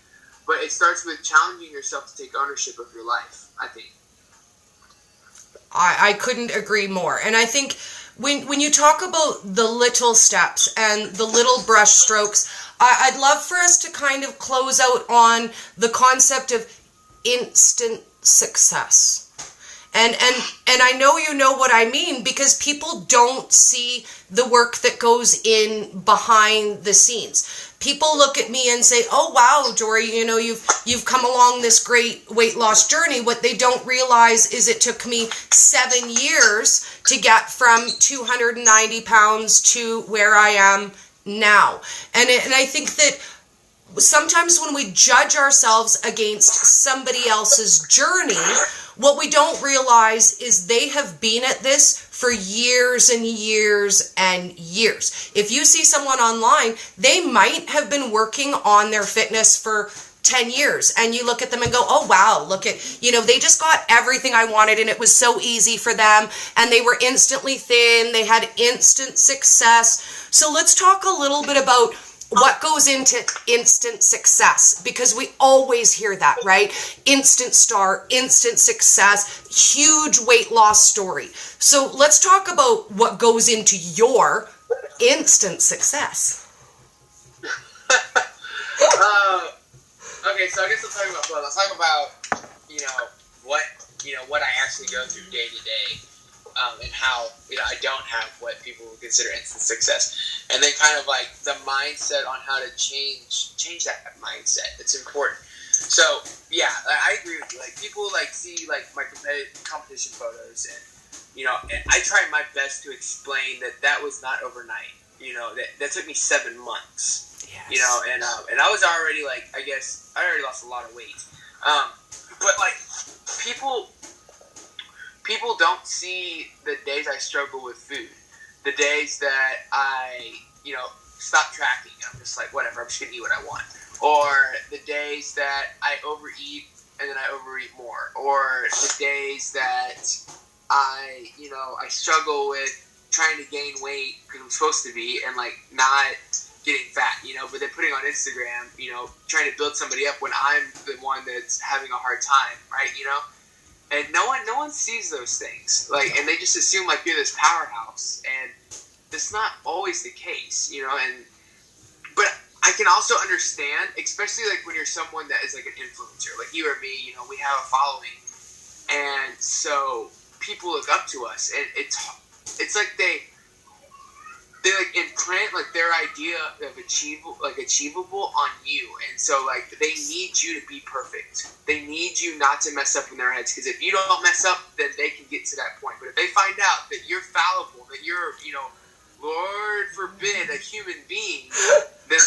But it starts with challenging yourself to take ownership of your life, I think. I couldn't agree more. And I think when you talk about the little steps and the little brush strokes, I'd love for us to kind of close out on the concept of instant success. And I know you know what I mean, because people don't see the work that goes in behind the scenes. People look at me and say, "Oh wow, Jory, you've come along this great weight loss journey." What they don't realize is it took me 7 years to get from 290 pounds to where I am now. And I think that sometimes when we judge ourselves against somebody else's journey, what we don't realize is they have been at this for years and years and years. If you see someone online, they might have been working on their fitness for 10 years, and you look at them and go, "Oh wow, look at, they just got everything I wanted and it was so easy for them and they were instantly thin, they had instant success." So let's talk a little bit about what goes into instant success, because we always hear that, right? Instant star, instant success, huge weight loss story. So let's talk about what goes into your instant success. Okay, so I guess I'll talk about both. I'll talk about, what I actually go through day to day. And how, I don't have what people would consider instant success. And then kind of like the mindset on how to change that mindset. It's important. So, yeah, I agree with you. Like, people, see, my competition photos. And, I try my best to explain that was not overnight. That took me 7 months. Yes. And I was already, I guess, I already lost a lot of weight. But, people don't see the days I struggle with food, the days that I, stop tracking. I'm just like, whatever, I'm just going to eat what I want. Or the days that I overeat and then I overeat more. Or the days that I struggle with trying to gain weight because I'm supposed to be and, not getting fat, but then putting on Instagram, trying to build somebody up when I'm the one that's having a hard time, right, And no one sees those things, and they just assume you're this powerhouse, and that's not always the case, but I can also understand, especially when you're someone that is an influencer, like you or me, we have a following, and so people look up to us, and it's like they implant their idea of achievable on you, and so they need you to be perfect. They need you not to mess up in their heads, because if you don't mess up, then they can get to that point. But if they find out that you're fallible, that you're Lord forbid, a human being, then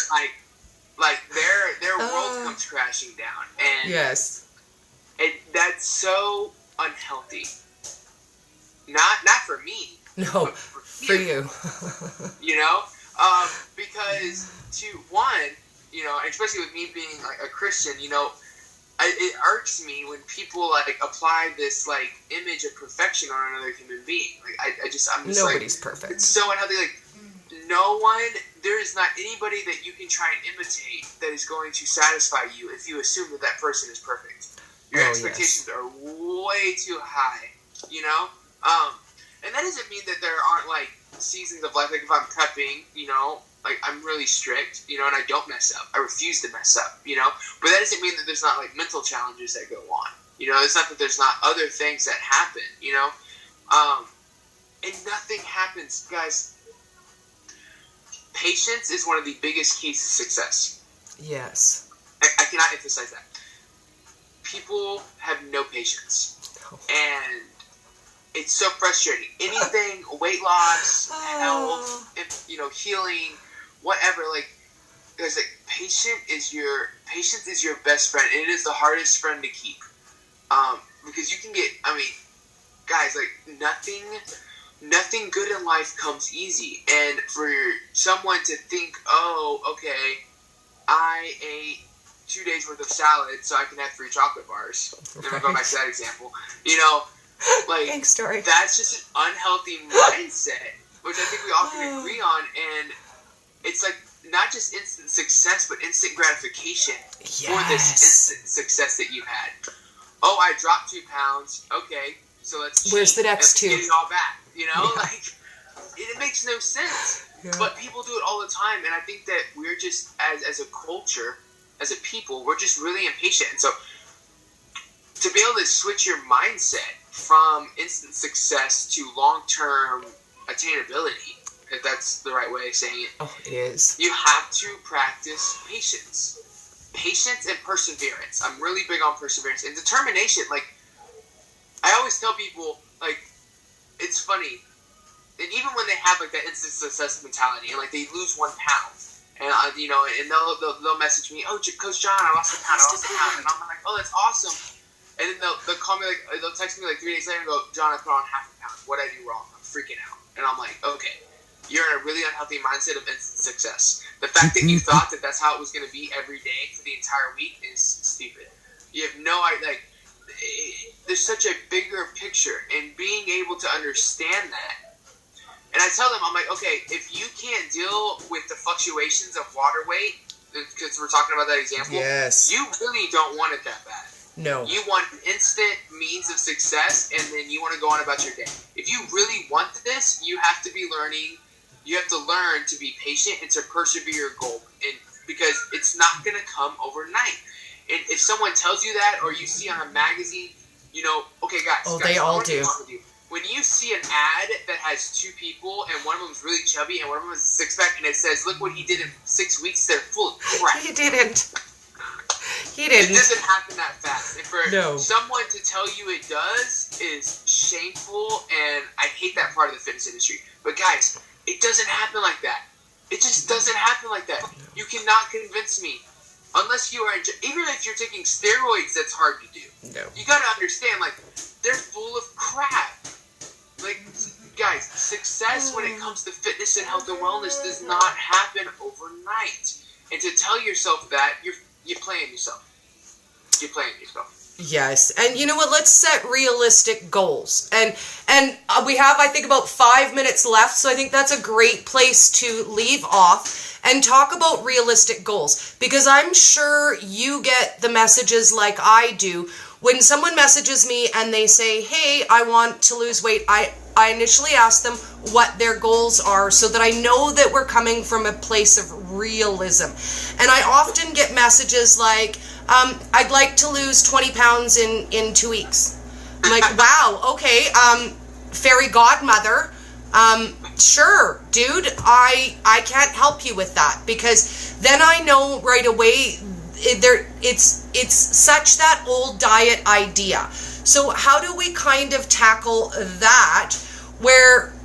their world comes crashing down, and yes, and that's so unhealthy. Not for me. No. For you. Because especially with me being a Christian, it irks me when people apply this image of perfection on another human being. I'm just nobody's perfect. It's so unhealthy. There is not anybody that you can try and imitate that is going to satisfy you if you assume that person is perfect. Your expectations are way too high, And that doesn't mean that there aren't, like, seasons of life. Like, if I'm prepping, you know, like, I'm really strict, you know, and I don't mess up. I refuse to mess up, you know. But that doesn't mean that there's not, like, mental challenges that go on. You know, it's not that there's not other things that happen, you know. And nothing happens, guys. Patience is one of the biggest keys to success. Yes. I cannot emphasize that. People have no patience. No. And it's so frustrating. Anything, weight loss, health, you know, healing, whatever, like, there's like, patience is your best friend, and it is the hardest friend to keep. Because you can get, I mean, guys, like, nothing good in life comes easy. And for someone to think, oh, okay, I ate 2 days worth of salad so I can have 3 chocolate bars. Right. Let me go back to that example. You know, like, thanks, story. That's just an unhealthy mindset, which I think we all can agree on. And it's like not just instant success, but instant gratification for this instant success that you've had. Oh, I dropped 2 pounds. Okay, so let's where's the next 2? Get it all back. You know, like, it makes no sense. Yeah. But people do it all the time, and I think that we're just, as a culture, as a people, we're just really impatient. And so, to be able to switch your mindset from instant success to long-term attainability, if that's the right way of saying it. Oh, it is. You have to practice patience. Patience and perseverance. I'm really big on perseverance. And determination. Like, I always tell people, like, it's funny. And even when they have, like, that instant success mentality, and, like, they lose 1 pound, and, you know, and they'll message me, oh, Coach John, I lost a pound. And I'm like, oh, that's awesome. And then they'll call me, like, they'll text me, like, 3 days later and go, John, I put on half a pound. What'd I do wrong? I'm freaking out. And I'm like, okay, you're in a really unhealthy mindset of instant success. The fact that you thought that that's how it was going to be every day for the entire week is stupid. You have no idea. Like, there's such a bigger picture, and being able to understand that. And I tell them, I'm like, okay, if you can't deal with the fluctuations of water weight, because we're talking about that example, yes, you really don't want it that bad. No. You want instant means of success, and then you want to go on about your day. If you really want this, you have to be learning. You have to learn to be patient and to persevere your goal, and because it's not going to come overnight. And if someone tells you that, or you see on a magazine, you know, okay, guys. Oh, they all do. When you see an ad that has 2 people, and one of them's really chubby, and one of them has a 6-pack, and it says, look what he did in 6 weeks, they're full of crap. He didn't. He didn't. It doesn't happen that fast. And for no. someone to tell you it does is shameful, and I hate that part of the fitness industry. But guys, it doesn't happen like that. It just doesn't happen like that. You cannot convince me. Unless you are, even if you're taking steroids, that's hard to do. No. You gotta understand, like, they're full of crap. Like, guys, success when it comes to fitness and health and wellness does not happen overnight. And to tell yourself that, you're playing yourself. You're playing yourself. Yes, and you know what? Let's set realistic goals. And we have, I think, about 5 minutes left, so I think that's a great place to leave off and talk about realistic goals. Because I'm sure you get the messages like I do. When someone messages me and they say, hey, I want to lose weight, I initially ask them what their goals are so that I know that we're coming from a place of realism. And I often get messages like, I'd like to lose 20 pounds in 2 weeks. I'm like, wow, okay, fairy godmother, sure, dude, I can't help you with that, because then I know right away it's such that old diet idea. So how do we kind of tackle that?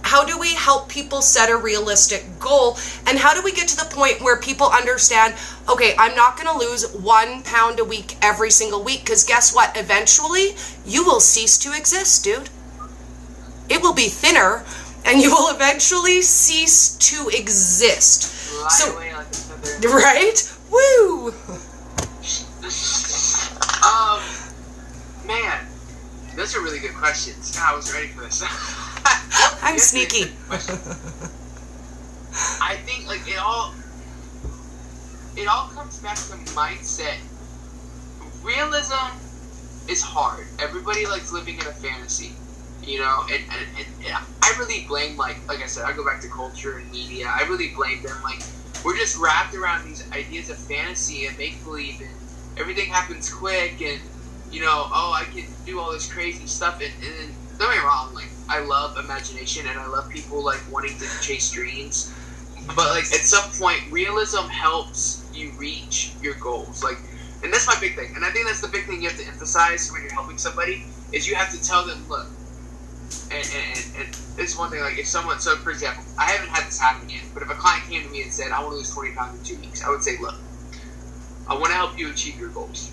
How do we help people set a realistic goal? And how do we get to the point where people understand, okay, I'm not going to lose 1 pound a week every single week, because guess what? Eventually, you will cease to exist, dude. It will be thinner, and you will eventually cease to exist. Right? Woo! Man, those are really good questions. I was ready for this. I'm sneaky. I think, like, it all comes back to mindset. Realism is hard. Everybody likes living in a fantasy. you know, and I really blame, like I said, I go back to culture and media. I really blame them. Like, we're just wrapped around these ideas of fantasy and make believe, and everything happens quick, and you know, oh, I can do all this crazy stuff, and don't get me wrong, like, I love imagination and I love people like wanting to chase dreams, but like at some point, realism helps you reach your goals. Like, and that's my big thing, and I think that's the big thing you have to emphasize when you're helping somebody is you have to tell them, look. And this is one thing, like, if someone, so for example, I haven't had this happen yet, but if a client came to me and said, I want to lose 20 pounds in 2 weeks, I would say, look, I want to help you achieve your goals.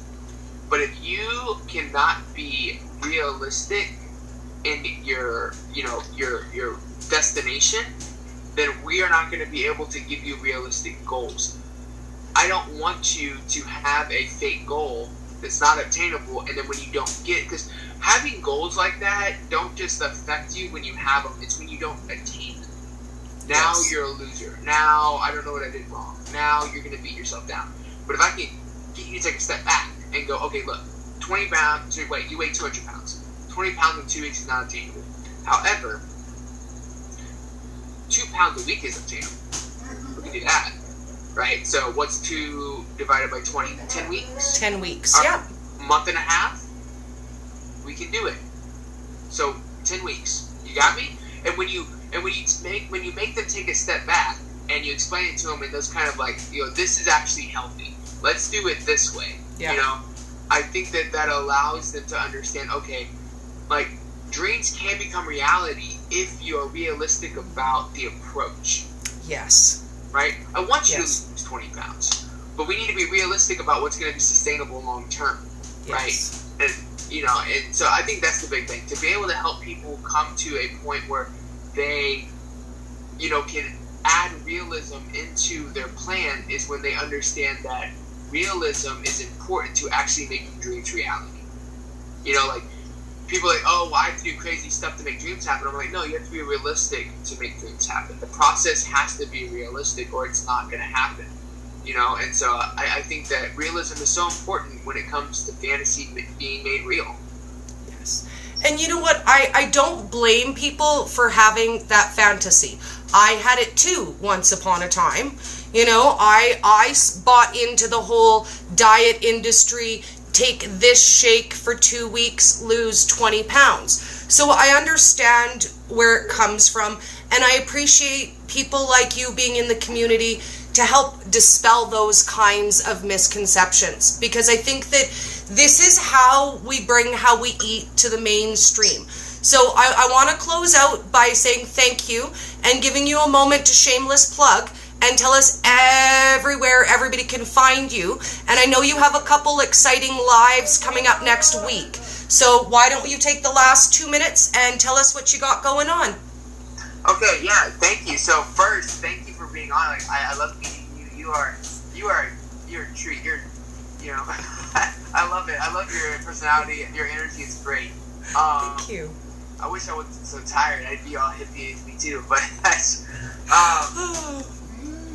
But if you cannot be realistic in your, you know, your destination, then we are not going to be able to give you realistic goals. I don't want you to have a fake goal that's not obtainable, and then when you don't get, because having goals like that don't just affect you when you have them, it's when you don't attain them. Now you're a loser. Now I don't know what I did wrong. Now you're going to beat yourself down. But if I can get you to take a step back and go, okay, look, 20 pounds, so wait, you weigh 200 pounds. 20 pounds in 2 weeks is not attainable. However, 2 pounds a week is obtainable. We can do that. Right? So what's 2 divided by 20? 10 weeks? 10 weeks, yeah. Month and a half? We can do it. So 10 weeks. You got me? And when you make them take a step back and you explain it to them in those kind of like, you know, this is actually healthy. Let's do it this way. Yeah. You know, I think that allows them to understand, okay, like, dreams can become reality if you're realistic about the approach. Yes. Right? I want you to lose 20 pounds, but we need to be realistic about what's going to be sustainable long term, right? And you know, and so I think that's the big thing, to be able to help people come to a point where they, you know, can add realism into their plan is when they understand that realism is important to actually making dreams reality. You know, like, people are like, oh, well, I have to do crazy stuff to make dreams happen. I'm like, no, you have to be realistic to make dreams happen. The process has to be realistic or it's not going to happen. You know, and so I think that realism is so important when it comes to fantasy being made real. Yes. And you know what? I don't blame people for having that fantasy. I had it too once upon a time. You know, I bought into the whole diet industry. Take this shake for 2 weeks, lose 20 pounds. So I understand where it comes from, and I appreciate people like you being in the community to help dispel those kinds of misconceptions, because I think that this is how we bring how we eat to the mainstream. So I want to close out by saying thank you and giving you a moment to shameless plug and tell us everywhere everybody can find you. And I know you have a couple exciting lives coming up next week. So why don't you take the last 2 minutes and tell us what you got going on? Okay, yeah, thank you. So first, thank you for being on. Like, I love meeting you. You're a treat. You know, I love it. I love your personality. Your energy is great. Thank you. I wish I wasn't so tired. I'd be all hippie as me too. But that's,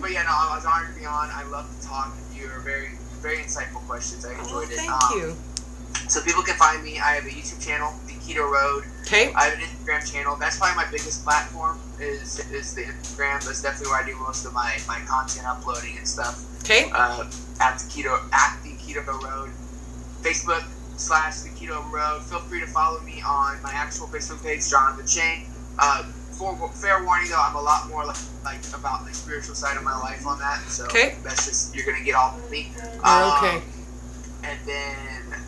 but yeah, no, I was honored to be on. I love to talk. You're very, very insightful questions. I enjoyed it. Thank you. So people can find me. I have a YouTube channel, The Keto Road. Okay. I have an Instagram channel. That's probably my biggest platform is the Instagram. That's definitely where I do most of my content uploading and stuff. Okay. At the Keto Road. Facebook / The Keto Road. Feel free to follow me on my actual Facebook page, Jonathan Chang. Fair warning though, I'm a lot more like about the spiritual side of my life on that. So that's just, you're gonna get all of me. Okay. And then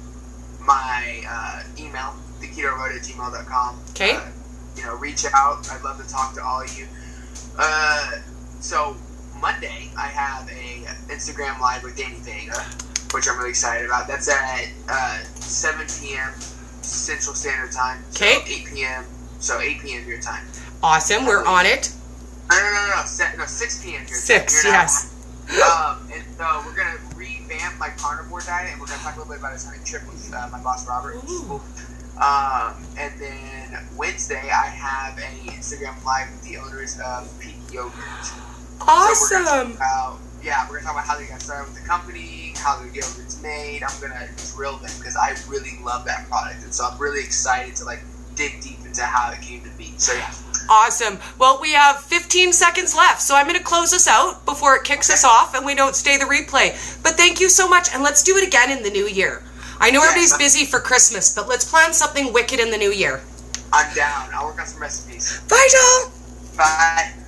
my email, theketoroad@gmail.com. Okay. You know, reach out. I'd love to talk to all of you. So Monday I have a Instagram live with Danny Vega, which I'm really excited about. That's at 7 p.m. Central Standard Time. So Okay. 8 p.m. So 8 p.m. your time. Awesome. We're on it. No, 6 p.m. your time. 6, yes. And so we're going to revamp my carnivore diet, and we're going to talk a little bit about a hunting trip with my boss, Robert. Cool. And then Wednesday, I have an Instagram live with the owners of Peak Yogurt. Awesome. So we're going to talk about how they got started with the company, how the yogurt's made. I'm going to drill them because I really love that product. And so I'm really excited to dig deep into into how it came to be. So yeah. Awesome. Well, we have 15 seconds left, so I'm going to close us out before it kicks us off and we don't stay the replay. But thank you so much, and let's do it again in the new year. I know everybody's busy for Christmas, but let's plan something wicked in the new year. I'm down. I'll work on some recipes. Bye, doll. Bye.